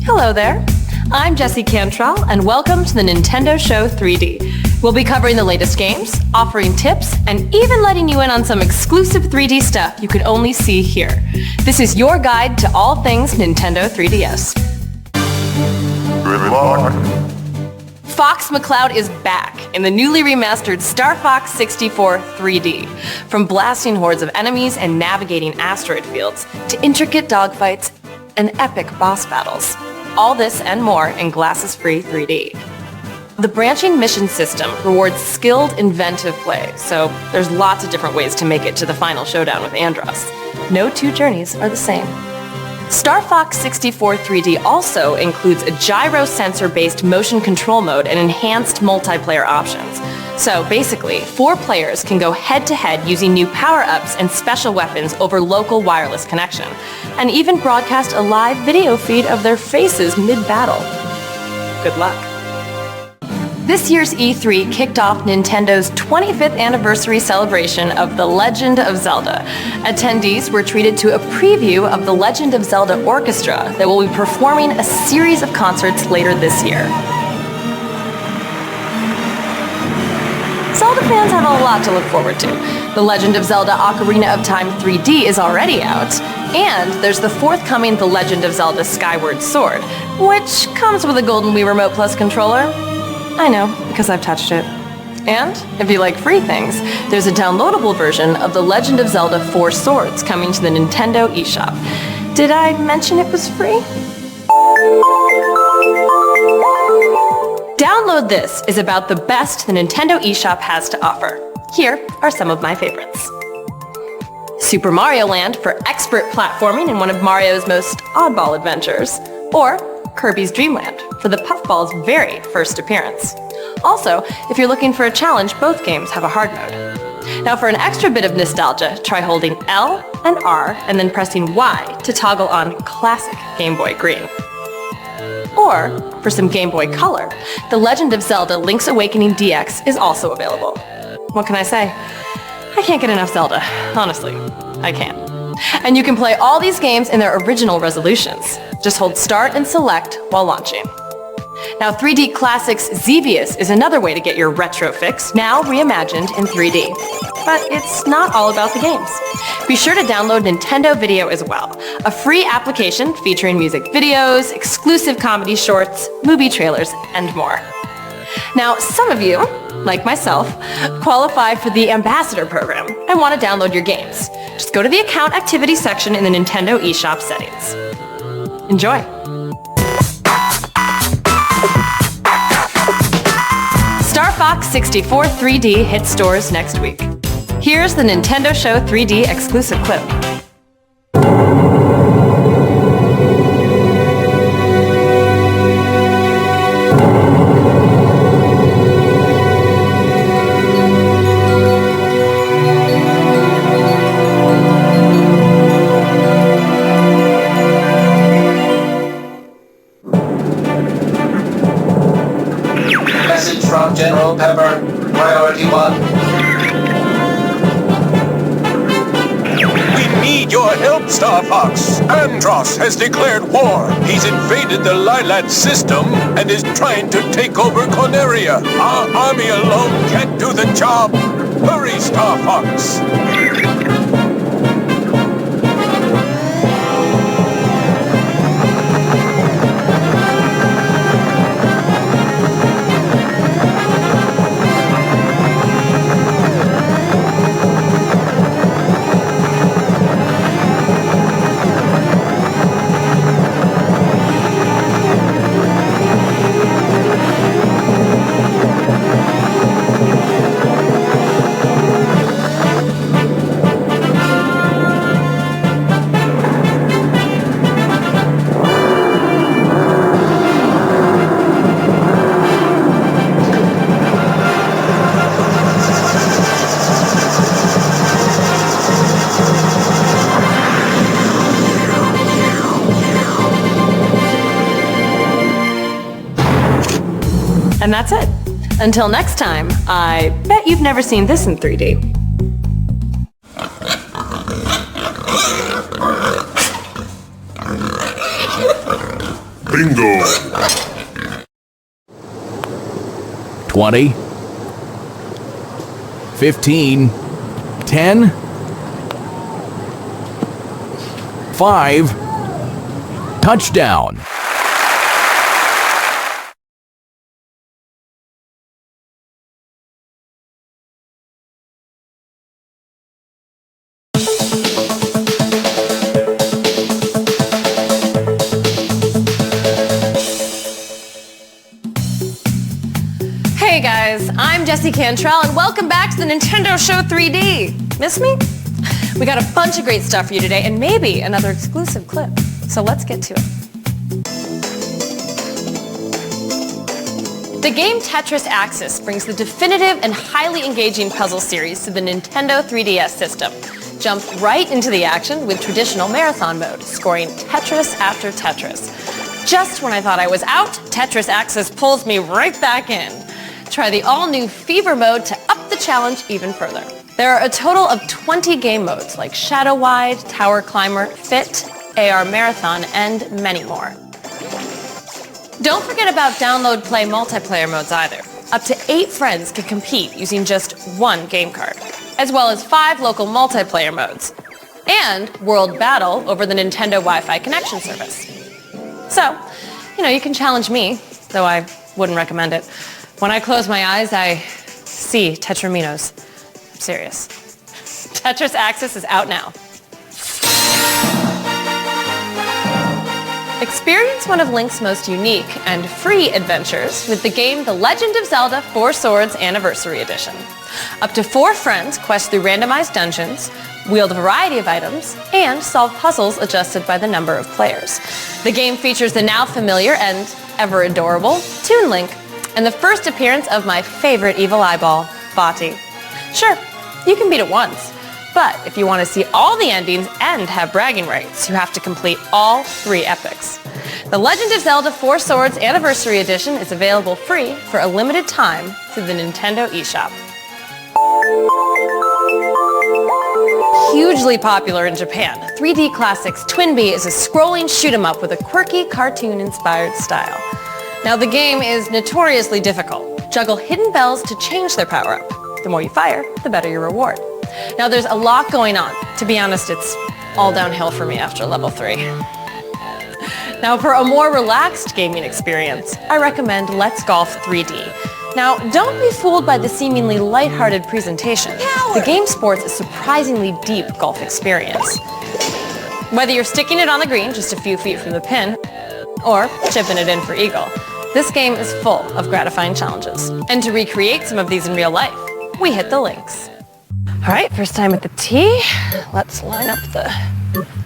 Hello there, I'm Jessie Cantrell, and welcome to the Nintendo Show 3D. We'll be covering the latest games, offering tips, and even letting you in on some exclusive 3D stuff you could only see here. This is your guide to all things Nintendo 3DS. Good luck. Fox McCloud is back in the newly remastered Star Fox 64 3D. From blasting hordes of enemies and navigating asteroid fields, to intricate dogfights and epic boss battles. All this and more in glasses-free 3D. The branching mission system rewards skilled, inventive play, so there's lots of different ways to make it to the final showdown with Andros. No two journeys are the same. Star Fox 64 3D also includes a gyro sensor-based motion control mode and enhanced multiplayer options. So basically, 4 players can go head-to-head using new power-ups and special weapons over local wireless connection, and even broadcast a live video feed of their faces mid-battle. Good luck. This year's E3 kicked off Nintendo's 25th anniversary celebration of The Legend of Zelda. Attendees were treated to a preview of The Legend of Zelda Orchestra that will be performing a series of concerts later this year. Zelda fans have a lot to look forward to. The Legend of Zelda Ocarina of Time 3D is already out, and there's the forthcoming The Legend of Zelda Skyward Sword, which comes with a Golden Wii Remote Plus controller. I know, because I've touched it. And, if you like free things, there's a downloadable version of The Legend of Zelda 4 Swords coming to the Nintendo eShop. Did I mention it was free? Download This is about the best the Nintendo eShop has to offer. Here are some of my favorites. Super Mario Land for expert platforming in one of Mario's most oddball adventures. Or Kirby's Dream Land for the Puffball's very first appearance. Also, if you're looking for a challenge, both games have a hard mode. Now for an extra bit of nostalgia, try holding L and R and then pressing Y to toggle on classic Game Boy Green. Or, for some Game Boy Color, The Legend of Zelda Link's Awakening DX is also available. What can I say? I can't get enough Zelda. Honestly, I can't. And you can play all these games in their original resolutions. Just hold Start and Select while launching. Now 3D Classics Xevious is another way to get your retro fix, now reimagined in 3D. But it's not all about the games. Be sure to download Nintendo Video as well, a free application featuring music videos, exclusive comedy shorts, movie trailers, and more. Now, some of you, like myself, qualify for the Ambassador program and want to download your games. Just go to the Account Activity section in the Nintendo eShop settings. Enjoy! Star Fox 64 3D hits stores next week. Here's the Nintendo Show 3D exclusive clip. Message from General Pepper, Priority 1. We need your help, Star Fox. Andros has declared war. He's invaded the Lilat system and is trying to take over Corneria. Our army alone can't do the job. Hurry, Star Fox. And that's it. Until next time, I bet you've never seen this in 3D. Bingo! 20, 15, 10, 5, touchdown. Hey guys, I'm Jessie Cantrell and welcome back to the Nintendo Show 3D. Miss me? We got a bunch of great stuff for you today and maybe another exclusive clip. So let's get to it. The game Tetris Axis brings the definitive and highly engaging puzzle series to the Nintendo 3DS system. Jump right into the action with traditional marathon mode, scoring Tetris after Tetris. Just when I thought I was out, Tetris Axis pulls me right back in. Try the all-new Fever mode to up the challenge even further. There are a total of 20 game modes like Shadow Wide, Tower Climber, Fit, AR Marathon, and many more. Don't forget about download play multiplayer modes either. Up to 8 friends can compete using just one game card, as well as 5 local multiplayer modes, and World Battle over the Nintendo Wi-Fi connection service. So, you can challenge me, though I wouldn't recommend it. When I close my eyes, I see Tetraminos. I'm serious. Tetris Axis is out now. Experience one of Link's most unique and free adventures with the game The Legend of Zelda 4 Swords Anniversary Edition. Up to 4 friends quest through randomized dungeons, wield a variety of items, and solve puzzles adjusted by the number of players. The game features the now familiar and ever adorable Toon Link, and the first appearance of my favorite evil eyeball, Bati. Sure, you can beat it once, but if you want to see all the endings and have bragging rights, you have to complete all 3 epics. The Legend of Zelda 4 Swords Anniversary Edition is available free for a limited time through the Nintendo eShop. Hugely popular in Japan, 3D Classics Twinbee is a scrolling shoot-'em-up with a quirky cartoon-inspired style. Now the game is notoriously difficult. Juggle hidden bells to change their power-up. The more you fire, the better your reward. Now there's a lot going on. To be honest, it's all downhill for me after level 3. Now for a more relaxed gaming experience, I recommend Let's Golf 3D. Now don't be fooled by the seemingly lighthearted presentation. The game sports a surprisingly deep golf experience. Whether you're sticking it on the green just a few feet from the pin, or chipping it in for eagle, this game is full of gratifying challenges. And to recreate some of these in real life, we hit the links. All right, first time at the tee. Let's line up the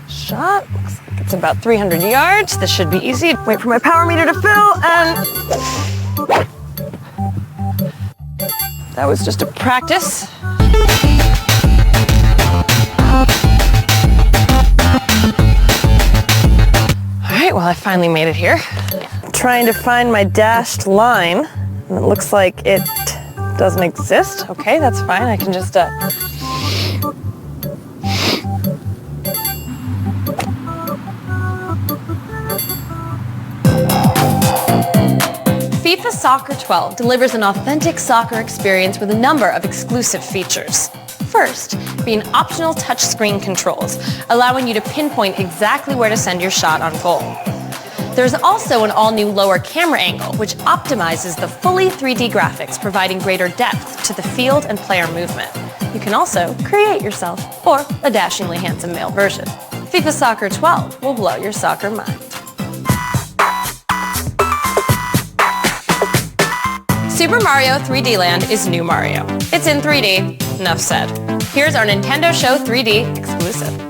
shot. Looks like it's about 300 yards. This should be easy. Wait for my power meter to fill, and that was just a practice. All right, well, I finally made it here. I'm trying to find my dashed line, and it looks like it doesn't exist. Okay, that's fine. I can just FIFA Soccer 12 delivers an authentic soccer experience with a number of exclusive features. First, being optional touchscreen controls, allowing you to pinpoint exactly where to send your shot on goal. There's also an all-new lower camera angle, which optimizes the fully 3D graphics, providing greater depth to the field and player movement. You can also create yourself, or a dashingly handsome male version. FIFA Soccer 12 will blow your soccer mind. Super Mario 3D Land is new Mario. It's in 3D, enough said. Here's our Nintendo Show 3D exclusive.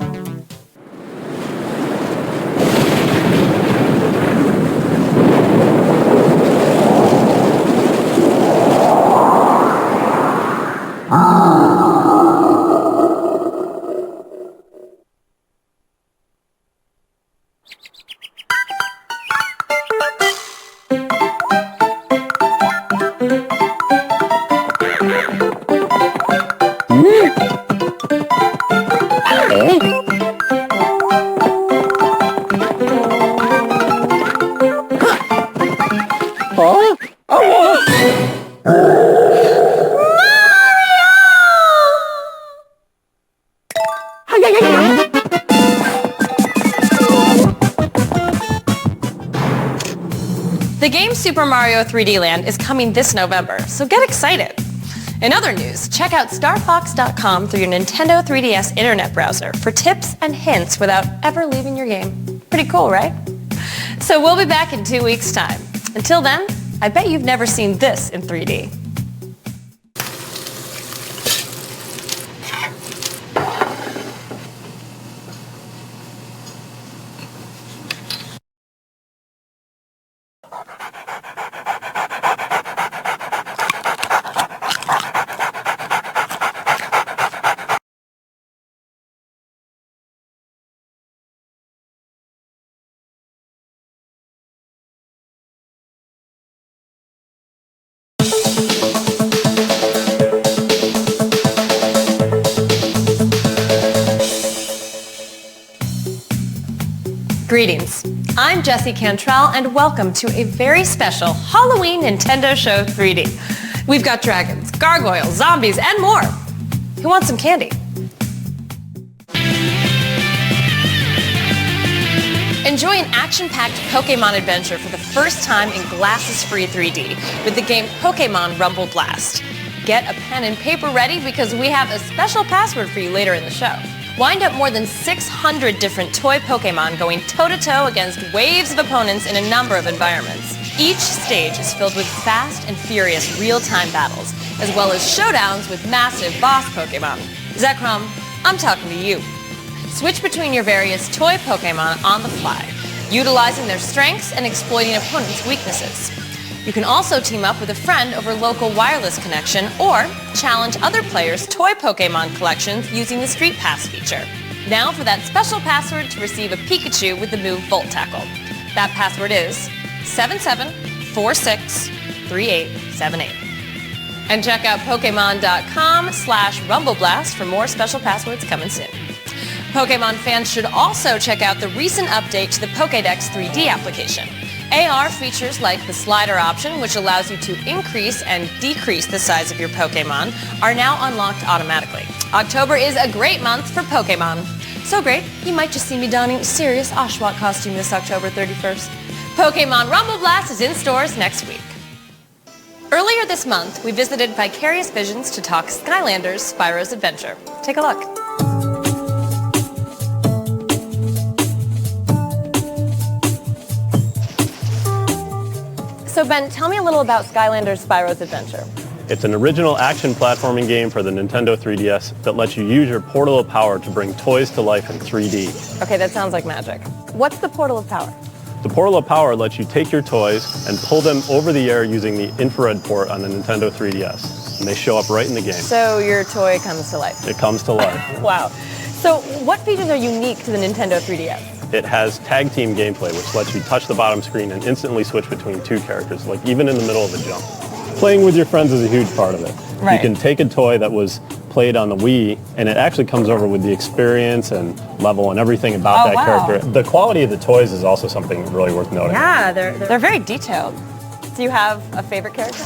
The game Super Mario 3D Land is coming this November, so get excited. In other news, check out starfox.com through your Nintendo 3DS internet browser for tips and hints without ever leaving your game. Pretty cool, right? So we'll be back in 2 weeks' time. Until then, I bet you've never seen this in 3D. Greetings, I'm Jessie Cantrell and welcome to a very special Halloween Nintendo Show 3D. We've got dragons, gargoyles, zombies, and more. Who wants some candy? Enjoy an action-packed Pokemon adventure for the first time in glasses-free 3D with the game Pokemon Rumble Blast. Get a pen and paper ready because we have a special password for you later in the show. Wind up more than 600 different toy Pokemon going toe-to-toe against waves of opponents in a number of environments. Each stage is filled with fast and furious real-time battles, as well as showdowns with massive boss Pokemon. Zekrom, I'm talking to you. Switch between your various toy Pokemon on the fly, utilizing their strengths and exploiting opponents' weaknesses. You can also team up with a friend over local wireless connection or challenge other players' toy Pokemon collections using the Street Pass feature. Now for that special password to receive a Pikachu with the move Volt Tackle. That password is 77463878. And check out Pokemon.com/RumbleBlast for more special passwords coming soon. Pokemon fans should also check out the recent update to the Pokédex 3D application. AR features like the slider option, which allows you to increase and decrease the size of your Pokemon, are now unlocked automatically. October is a great month for Pokemon. So great, you might just see me donning a serious Oshawott costume this October 31st. Pokemon Rumble Blast is in stores next week. Earlier this month, we visited Vicarious Visions to talk Skylanders Spyro's Adventure. Take a look. So Ben, tell me a little about Skylanders Spyro's Adventure. It's an original action platforming game for the Nintendo 3DS that lets you use your portal of power to bring toys to life in 3D. Okay, that sounds like magic. What's the portal of power? The portal of power lets you take your toys and pull them over the air using the infrared port on the Nintendo 3DS. And they show up right in the game. So your toy comes to life? It comes to life. Wow. So what features are unique to the Nintendo 3DS? It has tag team gameplay, which lets you touch the bottom screen and instantly switch between two characters, like even in the middle of a jump. Playing with your friends is a huge part of it. Right. You can take a toy that was played on the Wii, and it actually comes over with the experience and level and everything about that character. The quality of the toys is also something really worth noting. Yeah, they're very detailed. Do you have a favorite character?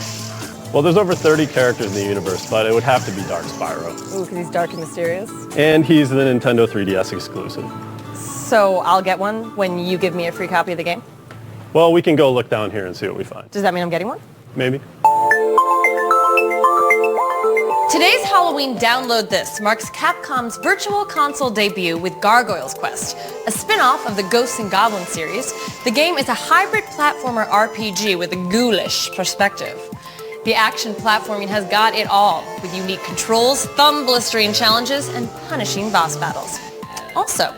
Well, there's over 30 characters in the universe, but it would have to be Dark Spyro. Ooh, because he's dark and mysterious. And he's the Nintendo 3DS exclusive. So I'll get one when you give me a free copy of the game? Well, we can go look down here and see what we find. Does that mean I'm getting one? Maybe. Today's Halloween Download This marks Capcom's Virtual Console debut with Gargoyle's Quest, a spin-off of the Ghosts and Goblins series. The game is a hybrid platformer RPG with a ghoulish perspective. The action platforming has got it all, with unique controls, thumb-blistering challenges, and punishing boss battles. Also,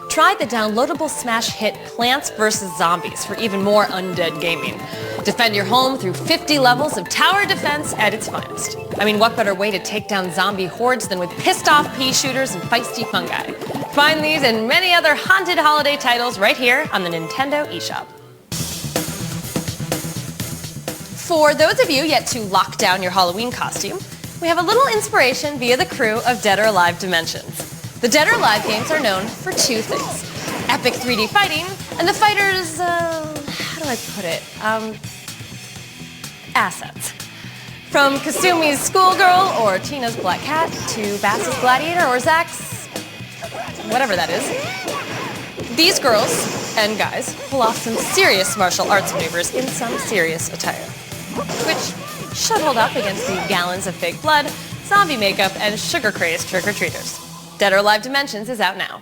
try the downloadable smash hit Plants vs. Zombies for even more undead gaming. Defend your home through 50 levels of tower defense at its finest. I mean, what better way to take down zombie hordes than with pissed-off pea shooters and feisty fungi? Find these and many other haunted holiday titles right here on the Nintendo eShop. For those of you yet to lock down your Halloween costume, we have a little inspiration via the crew of Dead or Alive Dimensions. The Dead or Alive games are known for two things: epic 3D fighting, and the fighters', how do I put it, assets. From Kasumi's Schoolgirl or Tina's Black Cat to Bass's Gladiator or Zach's whatever that is. These girls and guys pull off some serious martial arts maneuvers in some serious attire, which should hold up against the gallons of fake blood, zombie makeup, and sugar-crazed trick-or-treaters. Dead or Alive Dimensions is out now.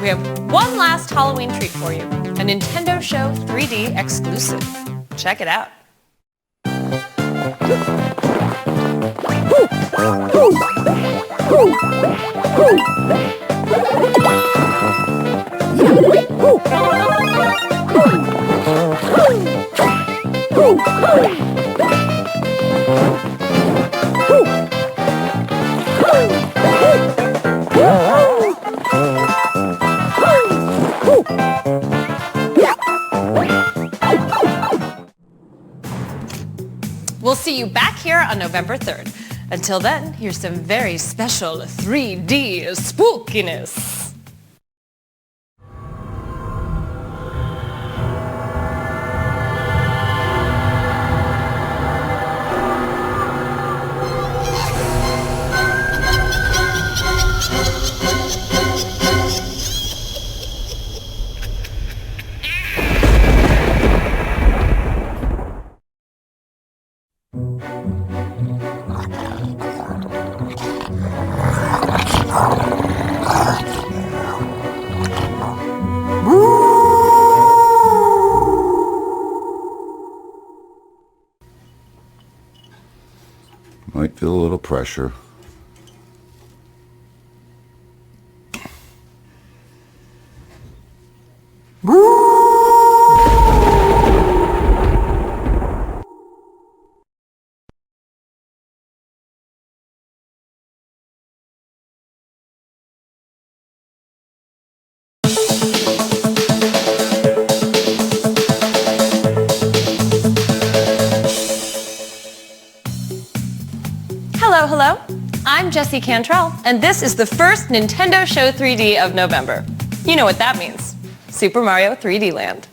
We have one last Halloween treat for you, a Nintendo Show 3D exclusive. Check it out. We'll see you back here on November 3rd. Until then, here's some very special 3D spookiness. Might feel a little pressure. Hello, I'm Jessie Cantrell, and this is the first Nintendo Show 3D of November. You know what that means. Super Mario 3D Land.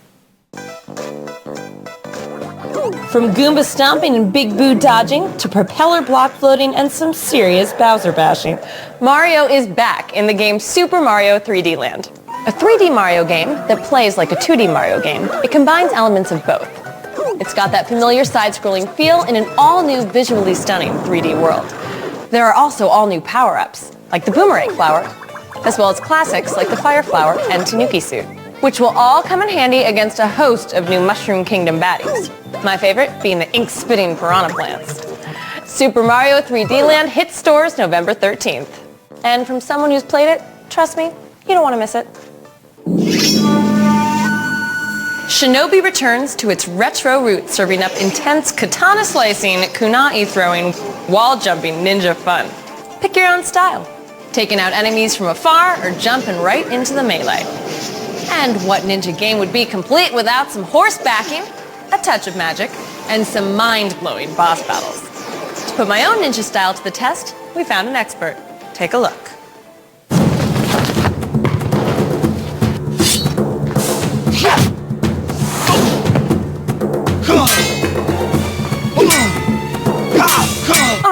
From Goomba stomping and Big Boo dodging to propeller block floating and some serious Bowser bashing, Mario is back in the game Super Mario 3D Land. A 3D Mario game that plays like a 2D Mario game. It combines elements of both. It's got that familiar side-scrolling feel in an all-new, visually stunning 3D world. There are also all-new power-ups, like the Boomerang Flower, as well as classics like the Fire Flower and Tanuki Suit, which will all come in handy against a host of new Mushroom Kingdom baddies. My favorite being the ink-spitting piranha plants. Super Mario 3D Land hits stores November 13th. And from someone who's played it, trust me, you don't want to miss it. Shinobi returns to its retro roots, serving up intense katana slicing, kunai throwing, wall jumping ninja fun. Pick your own style, taking out enemies from afar or jumping right into the melee. And what ninja game would be complete without some horse backing, a touch of magic, and some mind-blowing boss battles? To put my own ninja style to the test, we found an expert. Take a look.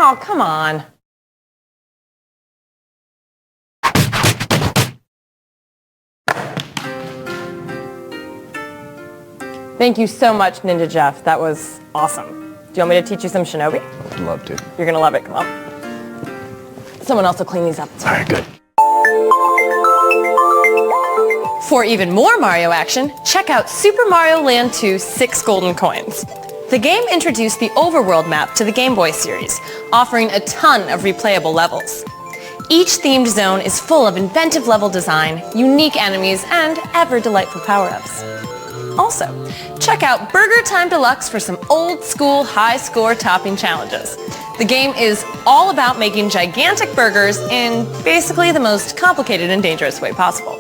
Oh, come on. Thank you so much, Ninja Jeff. That was awesome. Do you want me to teach you some Shinobi? I'd love to. You're gonna love it. Come on. Someone else will clean these up. All right, good. For even more Mario action, check out Super Mario Land 2 6 Golden Coins. The game introduced the overworld map to the Game Boy series, offering a ton of replayable levels. Each themed zone is full of inventive level design, unique enemies, and ever-delightful power-ups. Also, check out Burger Time Deluxe for some old-school high-score topping challenges. The game is all about making gigantic burgers in basically the most complicated and dangerous way possible.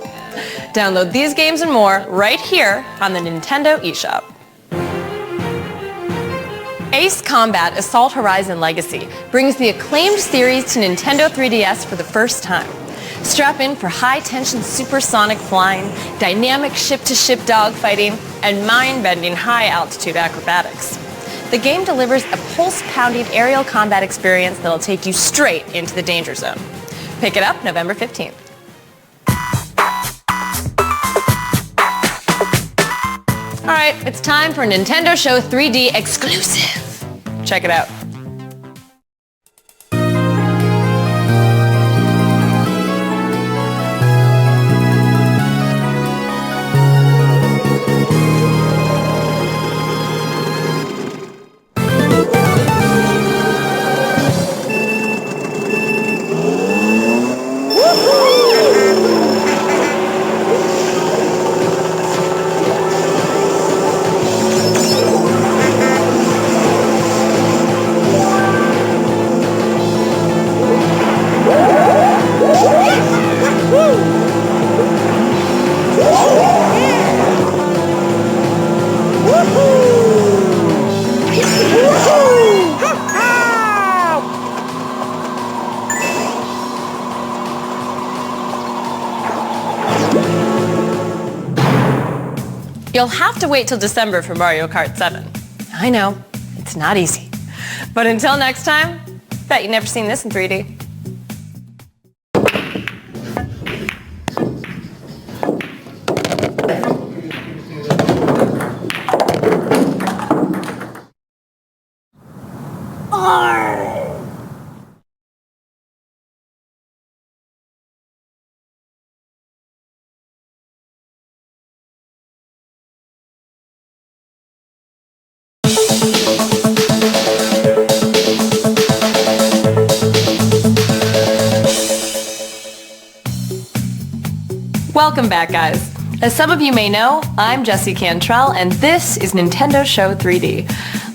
Download these games and more right here on the Nintendo eShop. Ace Combat Assault Horizon Legacy brings the acclaimed series to Nintendo 3DS for the first time. Strap in for high-tension supersonic flying, dynamic ship-to-ship dogfighting, and mind-bending high-altitude acrobatics. The game delivers a pulse-pounding aerial combat experience that'll take you straight into the danger zone. Pick it up November 15th. All right, it's time for Nintendo Show 3D exclusive. Check it out. You'll have to wait till December for Mario Kart 7. I know, it's not easy. But until next time, bet you've never seen this in 3D. Welcome back, guys. As some of you may know, I'm Jessie Cantrell, and this is Nintendo Show 3D.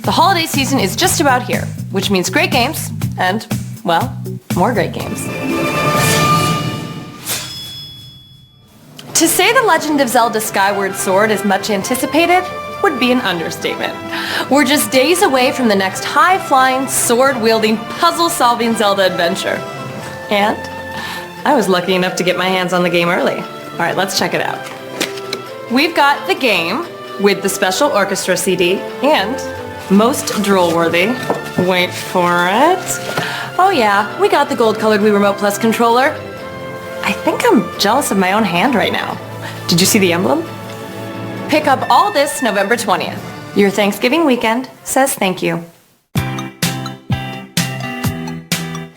The holiday season is just about here, which means great games and, well, more great games. To say The Legend of Zelda Skyward Sword is much anticipated would be an understatement. We're just days away from the next high-flying, sword-wielding, puzzle-solving Zelda adventure. And I was lucky enough to get my hands on the game early. All right, let's check it out. We've got the game with the special orchestra CD and most drool-worthy. Wait for it. Oh yeah, we got the gold-colored Wii Remote Plus controller. I think I'm jealous of my own hand right now. Did you see the emblem? Pick up all this November 20th. Your Thanksgiving weekend says thank you.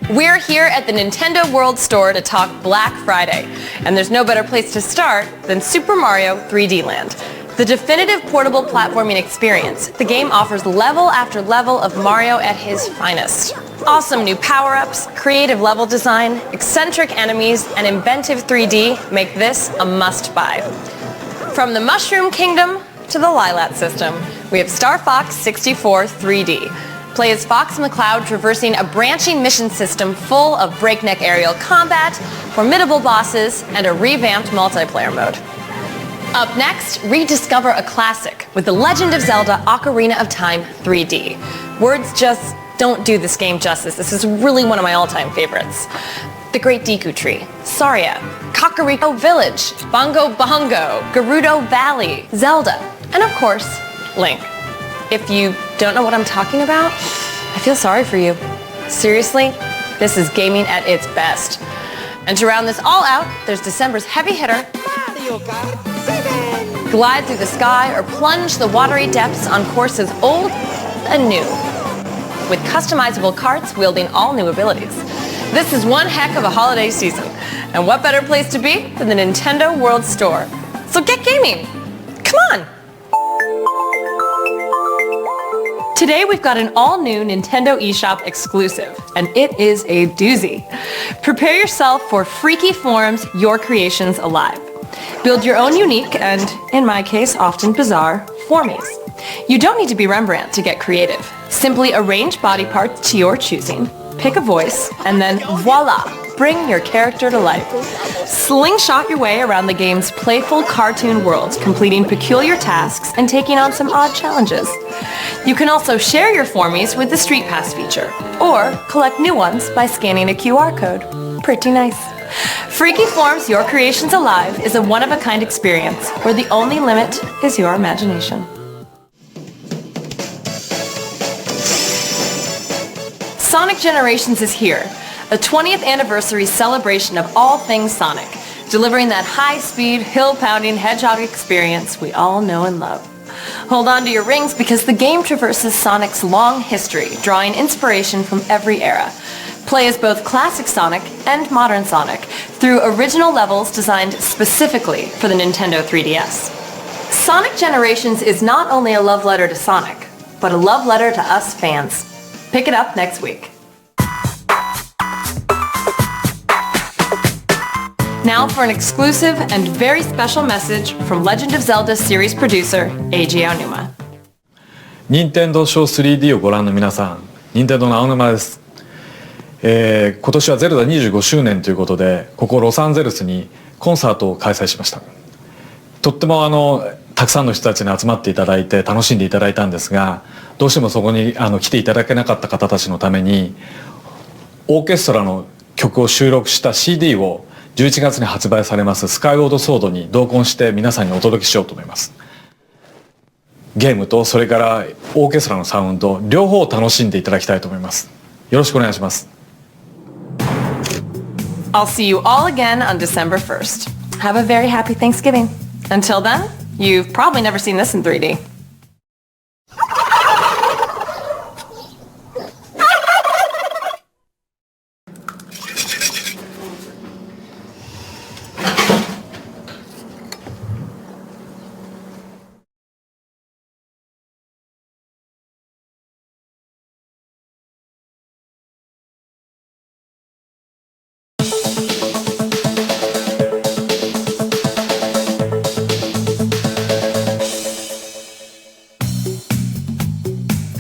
We're here at the Nintendo World Store to talk Black Friday, and there's no better place to start than Super Mario 3D Land. The definitive portable platforming experience, the game offers level after level of Mario at his finest. Awesome new power-ups, creative level design, eccentric enemies, and inventive 3D make this a must-buy. From the Mushroom Kingdom to the Lilat system, we have Star Fox 64 3D. Play as Fox McCloud traversing a branching mission system full of breakneck aerial combat, formidable bosses, and a revamped multiplayer mode. Up next, rediscover a classic with The Legend of Zelda Ocarina of Time 3D. Words just don't do this game justice. This is really one of my all-time favorites. The Great Deku Tree, Saria, Kakariko Village, Bongo Bongo, Gerudo Valley, Zelda, and of course, Link. If you don't know what I'm talking about, I feel sorry for you. Seriously, this is gaming at its best. And to round this all out, there's December's heavy hitter, Mario Kart 7. Glide through the sky or plunge the watery depths on courses old and new, with customizable carts wielding all new abilities. This is one heck of a holiday season. And what better place to be than the Nintendo World Store? So get gaming. Come on. Today we've got an all-new Nintendo eShop exclusive, and it is a doozy. Prepare yourself for freaky forms, your creations alive. Build your own unique, and in my case, often bizarre, formies. You don't need to be Rembrandt to get creative. Simply arrange body parts to your choosing, pick a voice, and then voila! Bring your character to life. Slingshot your way around the game's playful cartoon world, completing peculiar tasks and taking on some odd challenges. You can also share your Formies with the Street Pass feature, or collect new ones by scanning a QR code. Pretty nice. Freaky Forms Your Creations Alive is a one-of-a-kind experience where the only limit is your imagination. Sonic Generations is here, a 20th anniversary celebration of all things Sonic, delivering that high-speed, hill-pounding hedgehog experience we all know and love. Hold on to your rings because the game traverses Sonic's long history, drawing inspiration from every era. Play as both classic Sonic and modern Sonic through original levels designed specifically for the Nintendo 3DS. Sonic Generations is not only a love letter to Sonic, but a love letter to us fans. Pick it up next week. Now for an exclusive and very special message from Legend of Zelda series producer Eiji Aonuma. 任天堂ショー 3D をご覧の皆さん、任天堂の青沼です。今年はゼルダ25周年ということで、ここロサンゼルスにコンサートを開催しました。とってもたくさんの人たちに集まっていただいて楽しんでいただいたんですが、どうしてもそこに来ていただけなかった方たちのためにオーケストラの曲を収録した CD を11月に発売されますスカイウォードソードに同梱して皆さんにお届けしようと思います。ゲームとそれからオーケストラのサウンド両方を楽しんでいただきたいと思います。よろしくお願いします。I'll see you all again on December 1st. Have a very happy Thanksgiving. Until then, you've probably never seen this in 3D.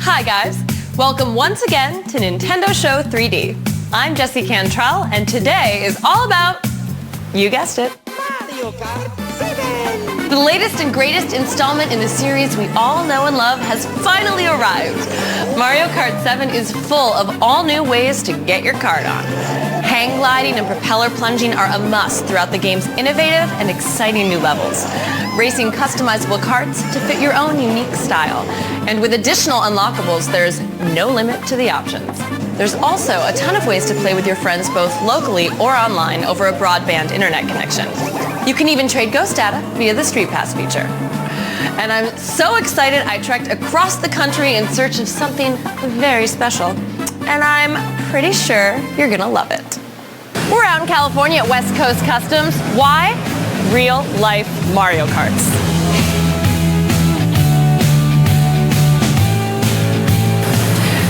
Hi guys, welcome once again to Nintendo Show 3D. I'm Jessie Cantrell and today is all about, you guessed it, Mario Kart 7! The latest and greatest installment in the series we all know and love has finally arrived. Mario Kart 7 is full of all new ways to get your kart on. Hang gliding and propeller plunging are a must throughout the game's innovative and exciting new levels. Racing customizable karts to fit your own unique style. And with additional unlockables, there's no limit to the options. There's also a ton of ways to play with your friends both locally or online over a broadband internet connection. You can even trade ghost data via the Street Pass feature. And I'm so excited I trekked across the country in search of something very special. And I'm pretty sure you're gonna love it. We're out in California at West Coast Customs. Why? Real life Mario Karts.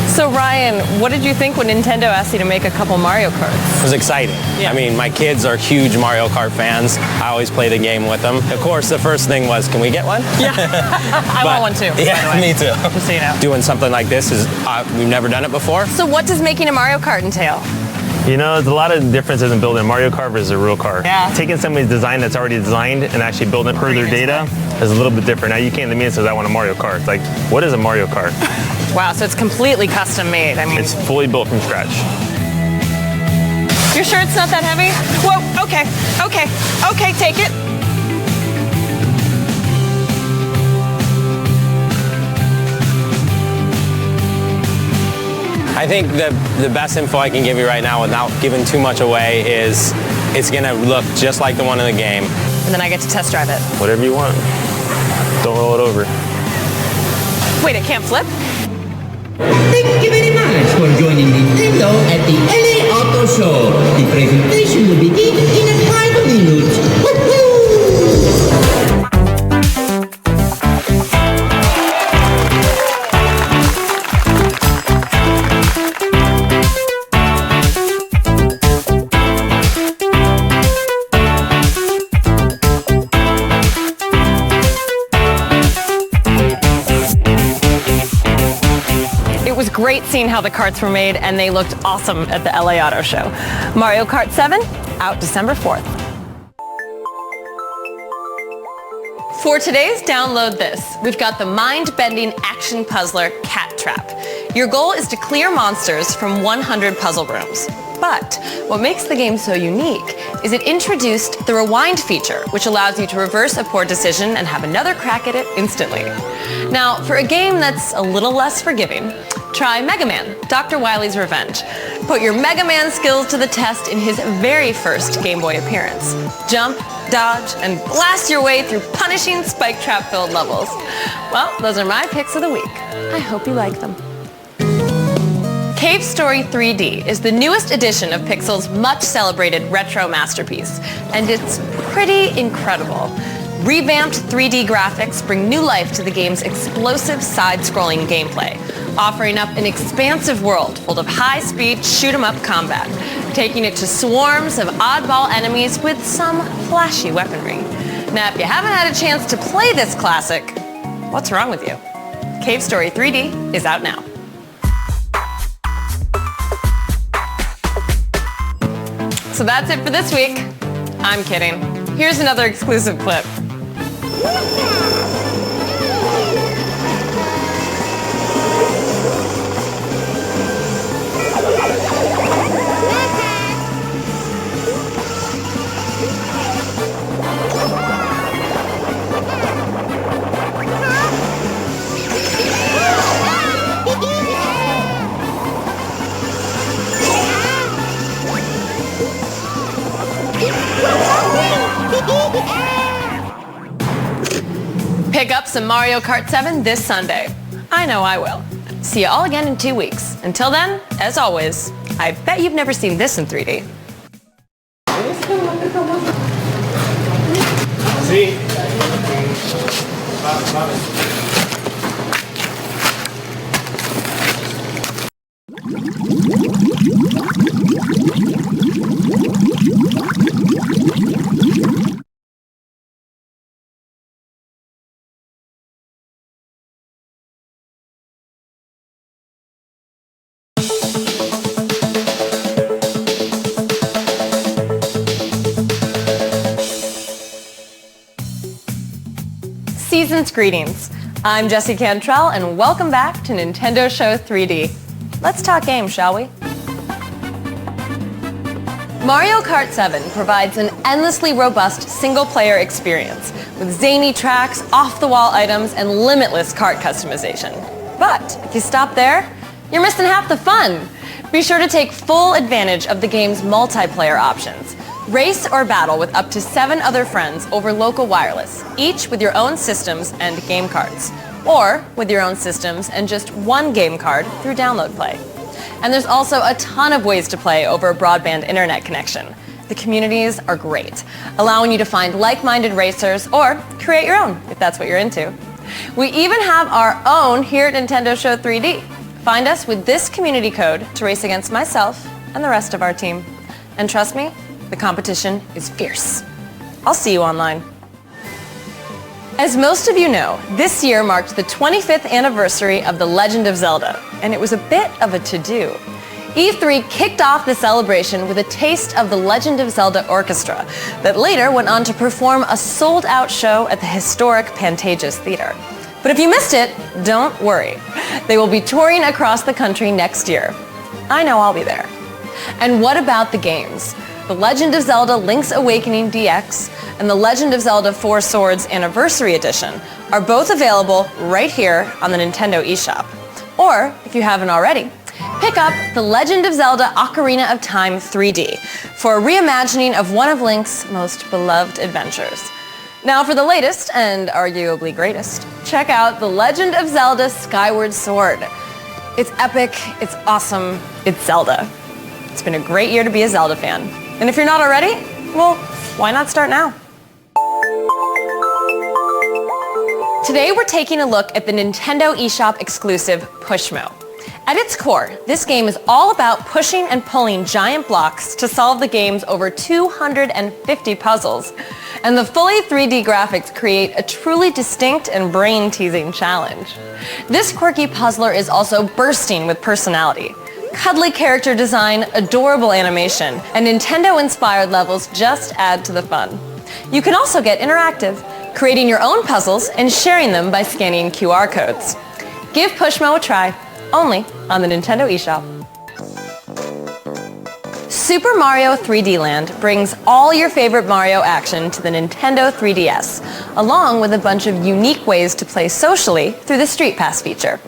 So Ryan, what did you think when Nintendo asked you to make a couple Mario Karts? It was exciting. Yeah. I mean, my kids are huge Mario Kart fans. I always play the game with them. Of course, the first thing was, can we get one? Yeah, I want one too. Yeah, me too. Just so you know. Doing something like this is, we've never done it before. So what does making a Mario Kart entail? You know, there's a lot of differences in building a Mario Kart versus a real car. Yeah. Taking somebody's design that's already designed and actually building it per their data is a little bit different. Now you came to me and says, I want a Mario Kart. It's like, what is a Mario Kart? Wow, so it's completely custom made. I mean, It's fully built from scratch. You're sure it's not that heavy? Whoa, okay, take it. I think the best info I can give you right now without giving too much away is it's gonna look just like the one in the game. And then I get to test drive it. Whatever you want. Don't roll it over. Wait, it can't flip? Thank you very much for joining Nintendo at the LA Auto Show. The presentation will begin in 5 minutes. Woohoo! Great seeing how the karts were made, and they looked awesome at the LA Auto Show. Mario Kart 7, out December 4th. For today's Download This, we've got the mind-bending action puzzler Cat Trap. Your goal is to clear monsters from 100 puzzle rooms. But what makes the game so unique is it introduced the rewind feature, which allows you to reverse a poor decision and have another crack at it instantly. Now, for a game that's a little less forgiving, try Mega Man, Dr. Wily's Revenge. Put your Mega Man skills to the test in his very first Game Boy appearance. Jump, dodge, and blast your way through punishing spike trap-filled levels. Well, those are my picks of the week. I hope you like them. Cave Story 3D is the newest edition of Pixel's much-celebrated retro masterpiece, and it's pretty incredible. Revamped 3D graphics bring new life to the game's explosive side-scrolling gameplay, offering up an expansive world full of high-speed shoot-'em-up combat, taking it to swarms of oddball enemies with some flashy weaponry. Now, if you haven't had a chance to play this classic, what's wrong with you? Cave Story 3D is out now. So that's it for this week. I'm kidding. Here's another exclusive clip. Pick up some Mario Kart 7 this Sunday. I know I will. See you all again in 2 weeks. Until then, as always, I bet you've never seen this in 3D. See? Season's greetings. I'm Jessie Cantrell, and welcome back to Nintendo Show 3D. Let's talk games, shall we? Mario Kart 7 provides an endlessly robust single-player experience with zany tracks, off-the-wall items, and limitless kart customization. But if you stop there, you're missing half the fun. Be sure to take full advantage of the game's multiplayer options. Race or battle with up to 7 other friends over local wireless, each with your own systems and game cards. Or with your own systems and just one game card through Download Play. And there's also a ton of ways to play over a broadband internet connection. The communities are great, allowing you to find like-minded racers or create your own if that's what you're into. We even have our own here at Nintendo Show 3D. Find us with this community code to race against myself and the rest of our team. And trust me, the competition is fierce. I'll see you online. As most of you know, this year marked the 25th anniversary of The Legend of Zelda, and it was a bit of a to-do. E3 kicked off the celebration with a taste of the Legend of Zelda Orchestra that later went on to perform a sold-out show at the historic Pantages Theater. But if you missed it, don't worry. They will be touring across the country next year. I know I'll be there. And what about the games? The Legend of Zelda Link's Awakening DX and The Legend of Zelda Four Swords Anniversary Edition are both available right here on the Nintendo eShop. Or, if you haven't already, pick up The Legend of Zelda Ocarina of Time 3D for a reimagining of one of Link's most beloved adventures. Now for the latest, and arguably greatest, check out The Legend of Zelda Skyward Sword. It's epic, it's awesome, it's Zelda. It's been a great year to be a Zelda fan. And if you're not already, well, why not start now? Today we're taking a look at the Nintendo eShop exclusive Pushmo. At its core, this game is all about pushing and pulling giant blocks to solve the game's over 250 puzzles. And the fully 3D graphics create a truly distinct and brain-teasing challenge. This quirky puzzler is also bursting with personality. Cuddly character design, adorable animation, and Nintendo-inspired levels just add to the fun. You can also get interactive. creating your own puzzles and sharing them by scanning QR codes. Give Pushmo a try, only on the Nintendo eShop. Super Mario 3D Land brings all your favorite Mario action to the Nintendo 3DS, along with a bunch of unique ways to play socially through the Street Pass feature.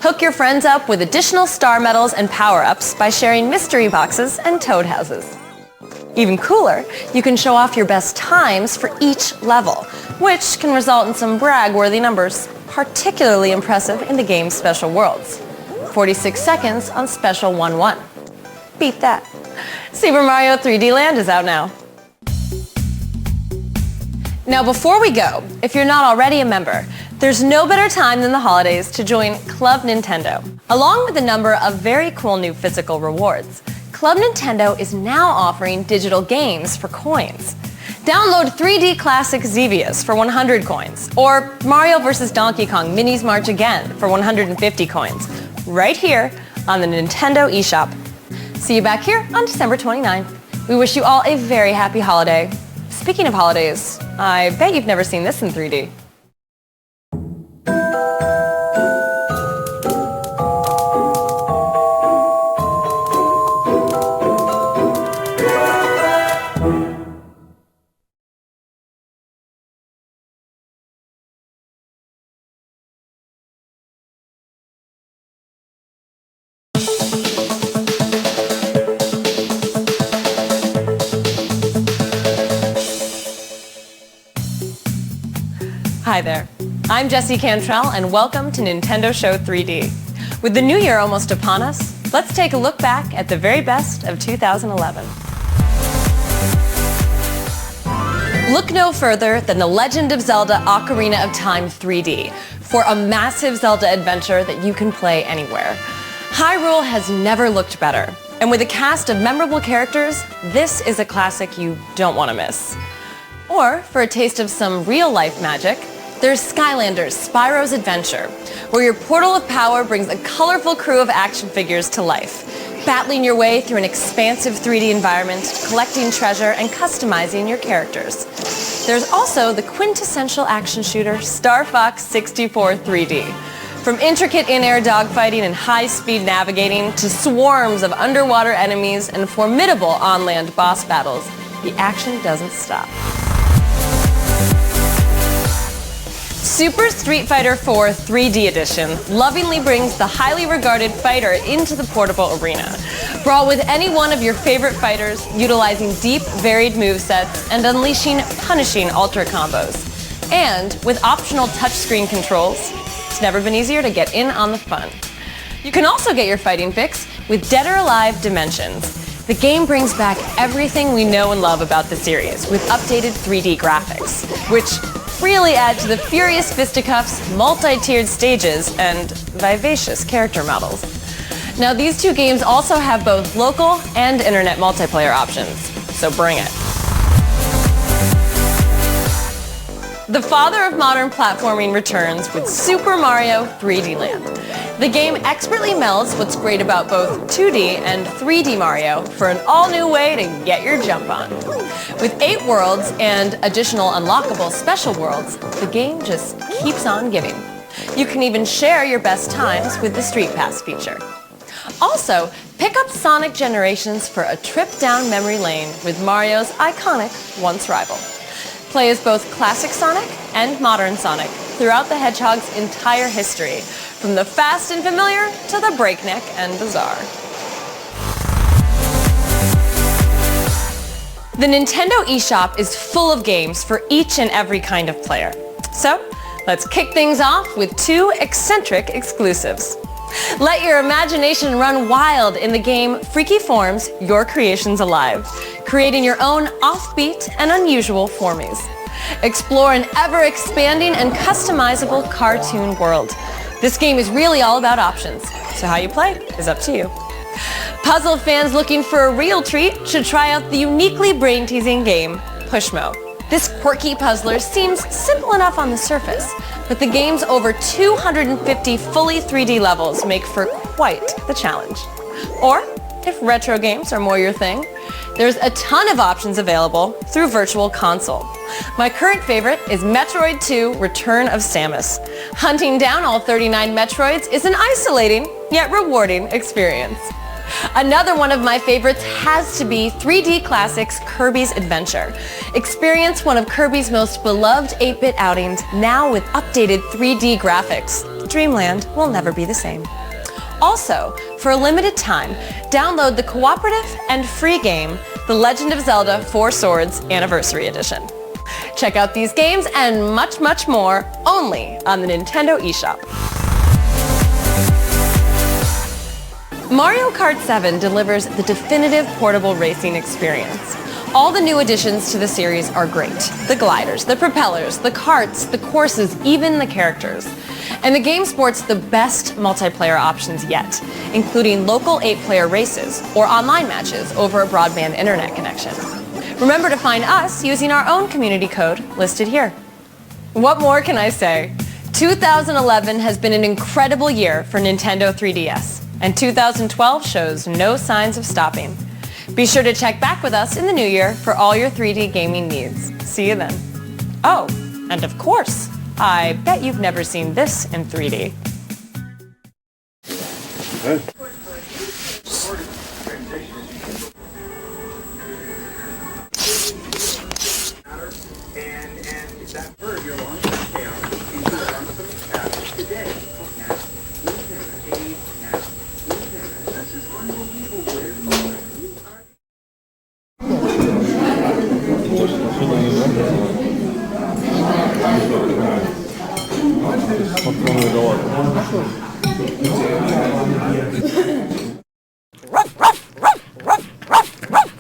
Hook your friends up with additional star medals and power-ups by sharing mystery boxes and toad houses. Even cooler, you can show off your best times for each level, which can result in some brag-worthy numbers, particularly impressive in the game's special worlds. 46 seconds on Special 1-1. Beat that. Super Mario 3D Land is out now. Now before we go, if you're not already a member, there's no better time than the holidays to join Club Nintendo. Along with a number of very cool new physical rewards, Club Nintendo is now offering digital games for coins. Download 3D Classic Xevious for 100 coins, or Mario vs. Donkey Kong Minis March Again for 150 coins, right here on the Nintendo eShop. See you back here on December 29th. We wish you all a very happy holiday. Speaking of holidays, I bet you've never seen this in 3D. Hi there, I'm Jessie Cantrell and welcome to Nintendo Show 3D. With the new year almost upon us, let's take a look back at the very best of 2011. Look no further than The Legend of Zelda Ocarina of Time 3D for a massive Zelda adventure that you can play anywhere. Hyrule has never looked better, and with a cast of memorable characters, this is a classic you don't want to miss. Or, for a taste of some real-life magic, there's Skylanders Spyro's Adventure, where your portal of power brings a colorful crew of action figures to life, battling your way through an expansive 3D environment, collecting treasure, and customizing your characters. There's also the quintessential action shooter Star Fox 64 3D. From intricate in-air dogfighting and high-speed navigating to swarms of underwater enemies and formidable on-land boss battles, the action doesn't stop. Super Street Fighter 4 3D Edition lovingly brings the highly regarded fighter into the portable arena. Brawl with any one of your favorite fighters, utilizing deep, varied movesets and unleashing punishing ultra combos. And with optional touchscreen controls, it's never been easier to get in on the fun. You can also get your fighting fix with Dead or Alive Dimensions. The game brings back everything we know and love about the series with updated 3D graphics, which really add to the furious fisticuffs, multi-tiered stages, and vivacious character models. Now, these two games also have both local and internet multiplayer options, so bring it. The father of modern platforming returns with Super Mario 3D Land. The game expertly melds what's great about both 2D and 3D Mario for an all-new way to get your jump on. With 8 worlds and additional unlockable special worlds, the game just keeps on giving. You can even share your best times with the Street Pass feature. Also, pick up Sonic Generations for a trip down memory lane with Mario's iconic once rival. Play as both classic Sonic and modern Sonic throughout the Hedgehog's entire history, from the fast and familiar to the breakneck and bizarre. The Nintendo eShop is full of games for each and every kind of player. So, let's kick things off with 2 eccentric exclusives. Let your imagination run wild in the game Freaky Forms, Your Creations Alive, creating your own offbeat and unusual formies. Explore an ever-expanding and customizable cartoon world. This game is really all about options, so how you play is up to you. Puzzle fans looking for a real treat should try out the uniquely brain-teasing game Pushmo. This quirky puzzler seems simple enough on the surface, but the game's over 250 fully 3D levels make for quite the challenge. Or, if retro games are more your thing, there's a ton of options available through Virtual Console. My current favorite is Metroid 2 Return of Samus. Hunting down all 39 Metroids is an isolating yet rewarding experience. Another one of my favorites has to be 3D Classics Kirby's Adventure. Experience one of Kirby's most beloved 8-bit outings now with updated 3D graphics. Dreamland will never be the same. Also, for a limited time, download the cooperative and free game, The Legend of Zelda 4 Swords Anniversary Edition. Check out these games and much, much more only on the Nintendo eShop. Mario Kart 7 delivers the definitive portable racing experience. All the new additions to the series are great. The gliders, the propellers, the karts, the courses, even the characters. And the game sports the best multiplayer options yet, including local 8-player races or online matches over a broadband internet connection. Remember to find us using our own community code listed here. What more can I say? 2011 has been an incredible year for Nintendo 3DS, and 2012 shows no signs of stopping. Be sure to check back with us in the new year for all your 3D gaming needs. See you then. Oh, and of course, I bet you've never seen this in 3D. Ruff, ruff, ruff, ruff, ruff, ruff.